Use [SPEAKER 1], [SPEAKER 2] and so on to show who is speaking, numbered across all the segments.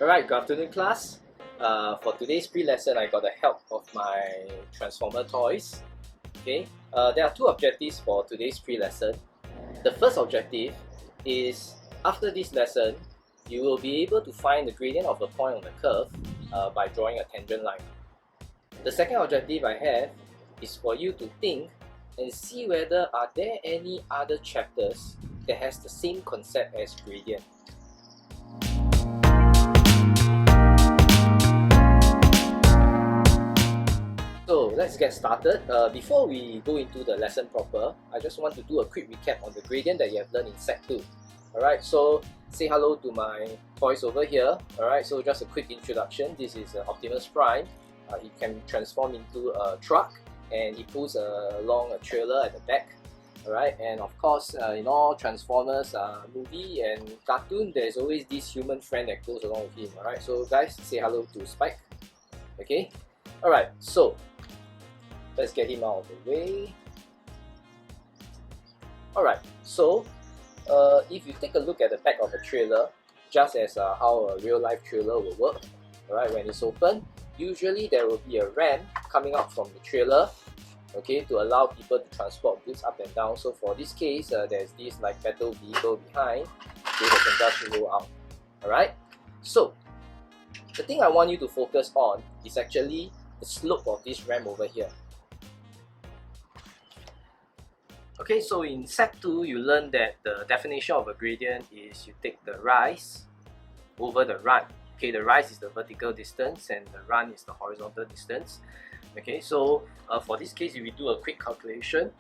[SPEAKER 1] Alright, good afternoon class. For today's pre-lesson, I got the help of my Transformer toys. Okay, there are two objectives for today's pre-lesson. The first objective is, after this lesson, you will be able to find the gradient of a point on the curve by drawing a tangent line. The second objective I have is for you to think and see whether are there any other chapters that has the same concept as gradient. So let's get started. Before we go into the lesson proper, I just want to do a quick recap on the gradient that you have learned in Sec 2. Alright, so say hello to my toys over here. Alright, so just a quick introduction. This is Optimus Prime. He can transform into a truck and he pulls along a trailer at the back. Alright, and of course, in all Transformers movie and cartoon, there's always this human friend that goes along with him. Alright, so guys, say hello to Spike. Okay, alright, so let's get him out of the way. Alright, so if you take a look at the back of a trailer, just as how a real life trailer will work, alright, when it's open, usually there will be a ramp coming out from the trailer, okay, to allow people to transport goods up and down. So for this case, there's this like battle vehicle behind, okay, that can just roll out. Alright, so the thing I want you to focus on is actually the slope of this ramp over here. Okay, so in Sec 2, you learned that the definition of a gradient is you take the rise over the run. Okay, the rise is the vertical distance and the run is the horizontal distance. Okay, so for this case, if we do a quick calculation,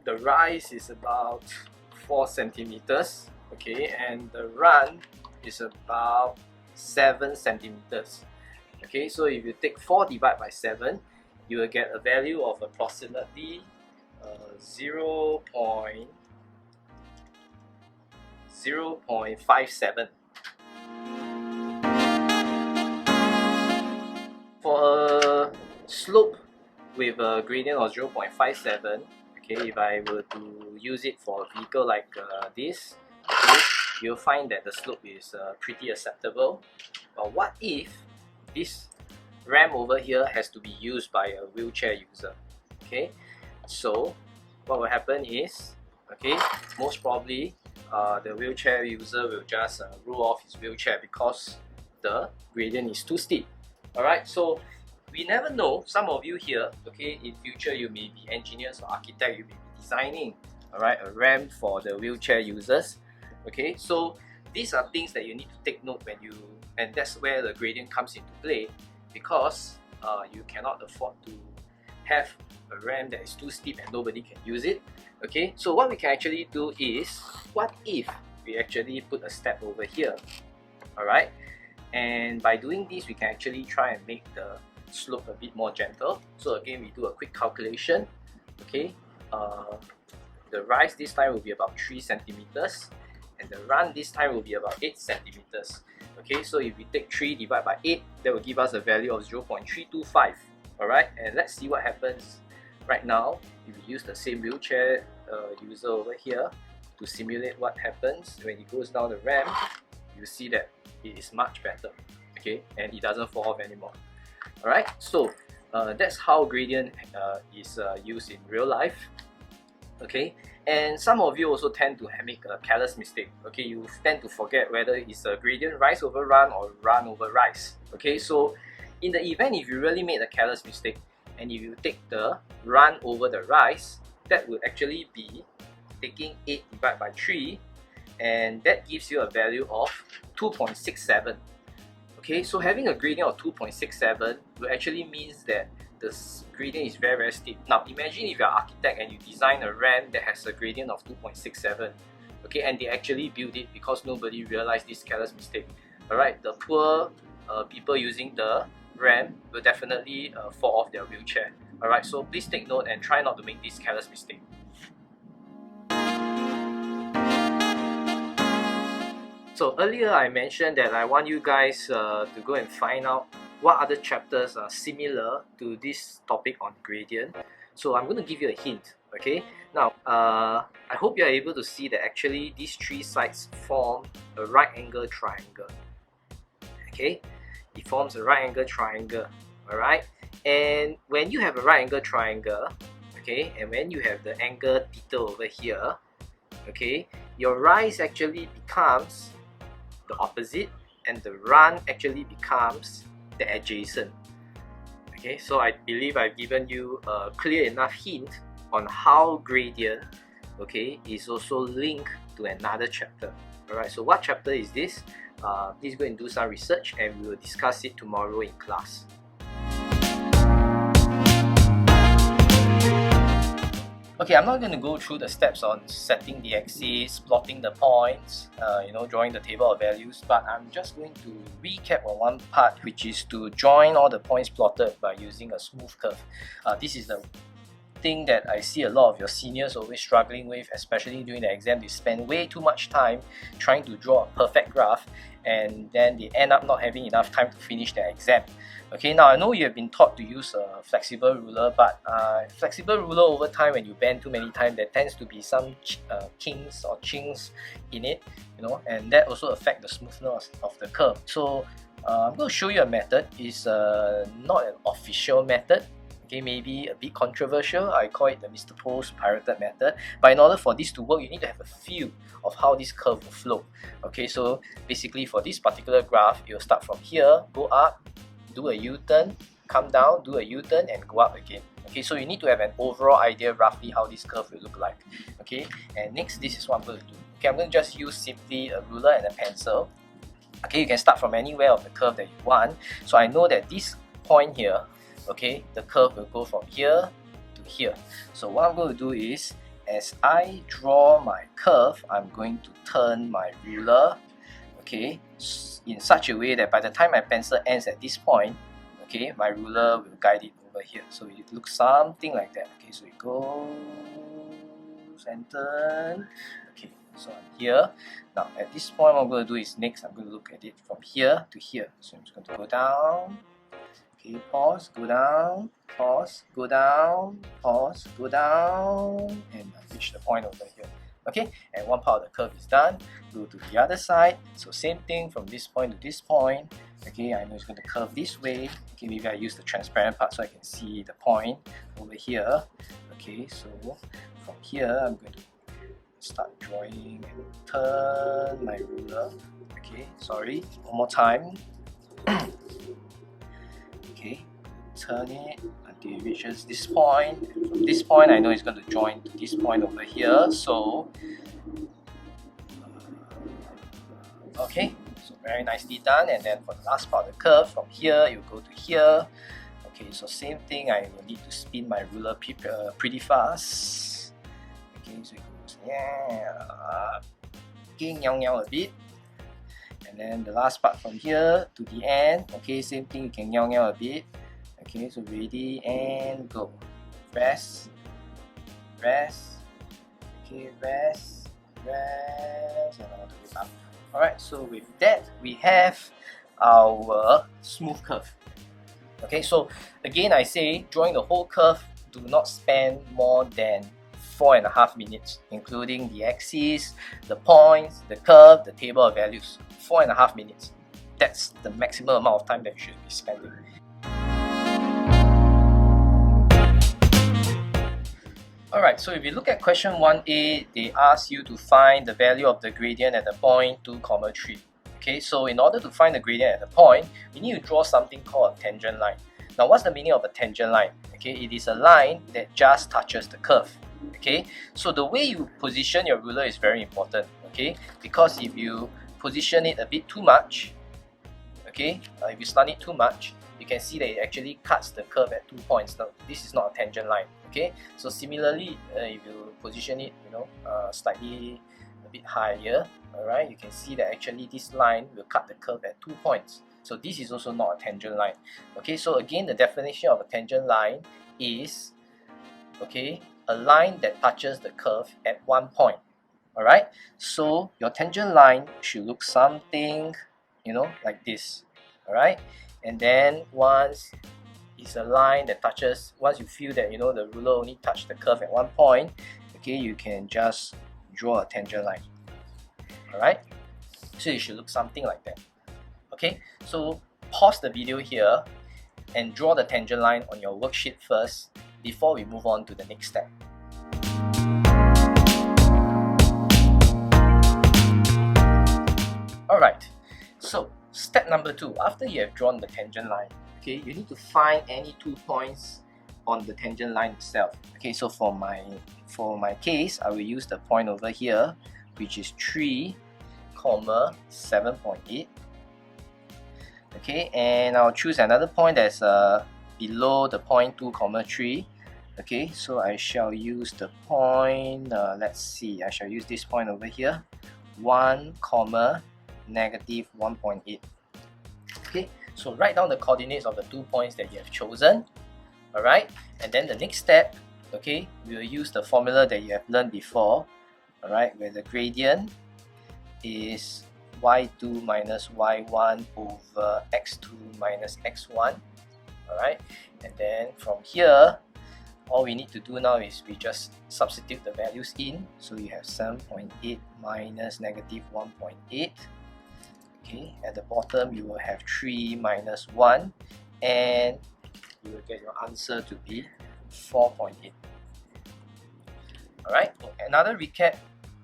[SPEAKER 1] the rise is about 4 centimeters, okay, and the run is about 7 centimeters. Okay, so if you take 4 divided by 7, you will get a value of approximately 0.57. For a slope with a gradient of 0.57, okay, if I were to use it for a vehicle like this, okay, you'll find that the slope is pretty acceptable. But what if this ramp over here has to be used by a wheelchair user? Okay, so what will happen is, okay, most probably the wheelchair user will just roll off his wheelchair because the gradient is too steep. Alright, so we never know. Some of you here, okay, in future you may be engineers or architects, you may be designing, alright, a ramp for the wheelchair users. Okay, so these are things that you need to take note when you, and that's where the gradient comes into play, because you cannot afford to have a ramp that is too steep and nobody can use it. Okay, so what we can actually do is, what if we actually put a step over here? Alright, and by doing this, we can actually try and make the slope a bit more gentle. So again, we do a quick calculation. Okay, the rise this time will be about 3 centimeters and the run this time will be about 8 centimeters. Okay, so if we take 3 divided by 8, that will give us a value of 0.325. Alright, and let's see what happens right now if we use the same wheelchair user over here to simulate what happens when he goes down the ramp. You see that it is much better, okay, and it doesn't fall off anymore. Alright, so that's how gradient is used in real life. Okay, and some of you also tend to make a careless mistake. Okay, you tend to forget whether it's a gradient rise over run or run over rise. Okay, so in the event if you really made a careless mistake and if you take the run over the rise, that would actually be taking 8 divided by 3, and that gives you a value of 2.67. Okay, so having a gradient of 2.67 will actually means that the gradient is very steep. Now imagine if you're an architect and you design a ramp that has a gradient of 2.67, okay, and they actually build it because nobody realized this careless mistake. Alright, the poor people using the ramp will definitely fall off their wheelchair. Alright, so please take note and try not to make this careless mistake. So earlier I mentioned that I want you guys to go and find out what other chapters are similar to this topic on gradient. So I'm going to give you a hint, okay? Now, I hope you are able to see that actually these three sides form a right angle triangle. Okay, it forms a right angle triangle. Alright, and when you have a right angle triangle, okay, and when you have the angle theta over here, okay, your rise actually becomes the opposite and the run actually becomes the adjacent. Okay, so I believe I've given you a clear enough hint on how gradient, okay, is also linked to another chapter. Alright, so what chapter is this? Please go and do some research and we will discuss it tomorrow in class. Okay, I'm not going to go through the steps on setting the axis, plotting the points, drawing the table of values, but I'm just going to recap on one part, which is to join all the points plotted by using a smooth curve. This is the thing that I see a lot of your seniors always struggling with, especially during the exam. They spend way too much time trying to draw a perfect graph, and then they end up not having enough time to finish their exam. Okay, now I know you have been taught to use a flexible ruler, but flexible ruler over time, when you bend too many times, there tends to be some kinks or chinks in it, and that also affect the smoothness of the curve. So I'm going to show you a method. It's not an official method. Okay, maybe a bit controversial. I call it the Mr. Po's pirated method. But in order for this to work, you need to have a feel of how this curve will flow. Okay, so basically for this particular graph, you'll start from here, go up, do a U-turn, come down, do a U-turn, and go up again. Okay, so you need to have an overall idea roughly how this curve will look like. Okay, and next, this is what I'm going to do. Okay, I'm going to just use simply a ruler and a pencil. Okay, you can start from anywhere of the curve that you want. So I know that this point here, okay, the curve will go from here to here. So what I'm going to do is, as I draw my curve, I'm going to turn my ruler, okay, in such a way that by the time my pencil ends at this point, okay, my ruler will guide it over here. So it looks something like that. Okay, so it goes and turn. Okay, so I'm here. Now at this point, what I'm going to do is next, I'm going to look at it from here to here. So I'm just going to go down. Okay, pause, go down, pause, go down, pause, go down, and reach the point over here. Okay, and one part of the curve is done. Go to the other side. So same thing from this point to this point. Okay, I know it's going to curve this way. Okay, maybe I use the transparent part so I can see the point over here. Okay, so from here I'm going to start drawing and turn my ruler. Okay, sorry, one more time. Okay, turn it until it reaches this point. And from this point, I know it's going to join to this point over here. So, okay, so very nicely done. And then for the last part of the curve, from here, you go to here. Okay, so same thing, I will need to spin my ruler pretty fast. Okay, so it goes, a bit. And then the last part from here to the end, okay, same thing, you can a bit. Okay, so ready and go. Rest, rest, okay, rest, rest, and all the way up. Alright, so with that, we have our smooth curve. Okay, so again, I say drawing the whole curve, do not spend more than 4.5 minutes, including the axis, the points, the curve, the table of values. 4.5 minutes. That's the maximum amount of time that you should be spending. Alright, so if you look at question 1a, they ask you to find the value of the gradient at the point 2, 3. Okay, so in order to find the gradient at the point, we need to draw something called a tangent line. Now, what's the meaning of a tangent line? Okay, it is a line that just touches the curve. Okay, so the way you position your ruler is very important. Okay, because if you position it a bit too much, okay, if you slant it too much, you can see that it actually cuts the curve at 2 points. Now, this is not a tangent line. Okay, so similarly, if you position it, slightly a bit higher, alright, you can see that actually this line will cut the curve at 2 points. So this is also not a tangent line. Okay, so again, the definition of a tangent line is, okay, a line that touches the curve at 1 point. Alright, so your tangent line should look something, like this. Alright, and then once it's a line that touches, once you feel that the ruler only touched the curve at 1 point, okay, you can just draw a tangent line. Alright, so it should look something like that. Okay, so pause the video here and draw the tangent line on your worksheet first before we move on to the next step. Alright, so step number 2, after you have drawn the tangent line, okay, you need to find any 2 points on the tangent line itself. Okay, so for my case, I will use the point over here, which is 3,7.8. Okay, and I'll choose another point that's below the point 2,3. Okay, so I shall use the point, let's see, I shall use this point over here, 1, negative 1.8. Okay, so write down the coordinates of the 2 points that you have chosen. Alright, and then the next step, okay, we will use the formula that you have learned before. Alright, where the gradient is y2 minus y1 over x2 minus x1. Alright, and then from here, all we need to do now is we just substitute the values in. So you have 7.8 minus negative 1.8. Okay, at the bottom you will have 3 minus 1, and you will get your answer to be 4.8. Alright, another recap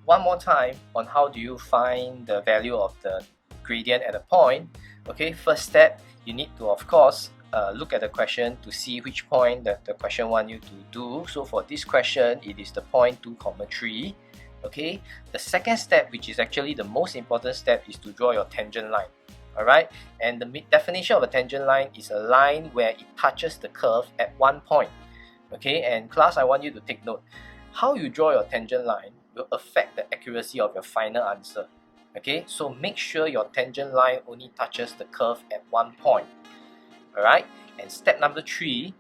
[SPEAKER 1] one more time on how do you find the value of the gradient at a point. Okay, first step, you need to of course look at the question to see which point that the question wants you to do. So for this question, it is the point 2,3. Okay, the second step, which is actually the most important step, is to draw your tangent line. Alright, and the definition of a tangent line is a line where it touches the curve at one point. Okay, and class, I want you to take note. How you draw your tangent line will affect the accuracy of your final answer. Okay, so make sure your tangent line only touches the curve at one point. Alright, and step number 3,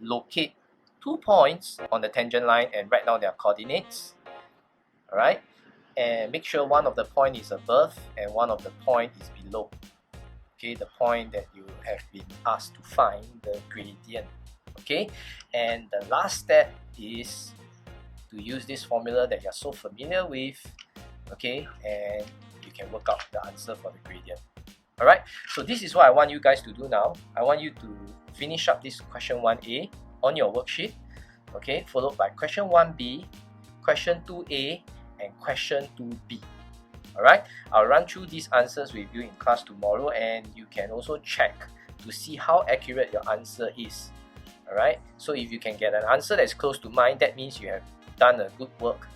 [SPEAKER 1] locate 2 points on the tangent line and write down their coordinates. Alright, and make sure one of the point is above and one of the point is below. Okay, the point that you have been asked to find the gradient. Okay, and the last step is to use this formula that you're so familiar with. Okay, and you can work out the answer for the gradient. Alright, so this is what I want you guys to do now. I want you to finish up this question 1A on your worksheet. Okay, followed by question 1B, question 2A, and question 2B. Alright, I'll run through these answers with you in class tomorrow, and you can also check to see how accurate your answer is. Alright, so if you can get an answer that's close to mine, that means you have done a good work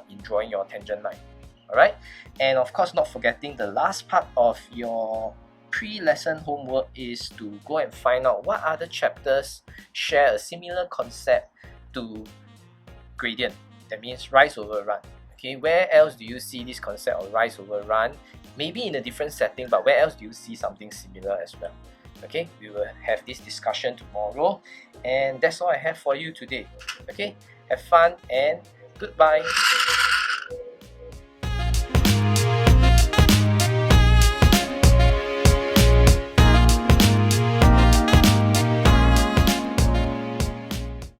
[SPEAKER 1] in drawing your tangent line. Alright, and of course not forgetting the last part of your pre-lesson homework is to go and find out what other chapters share a similar concept to gradient. That means rise over run. Okay, where else do you see this concept of rise over run? Maybe in a different setting, but where else do you see something similar as well? Okay, we will have this discussion tomorrow, and that's all I have for you today. Okay, have fun and goodbye.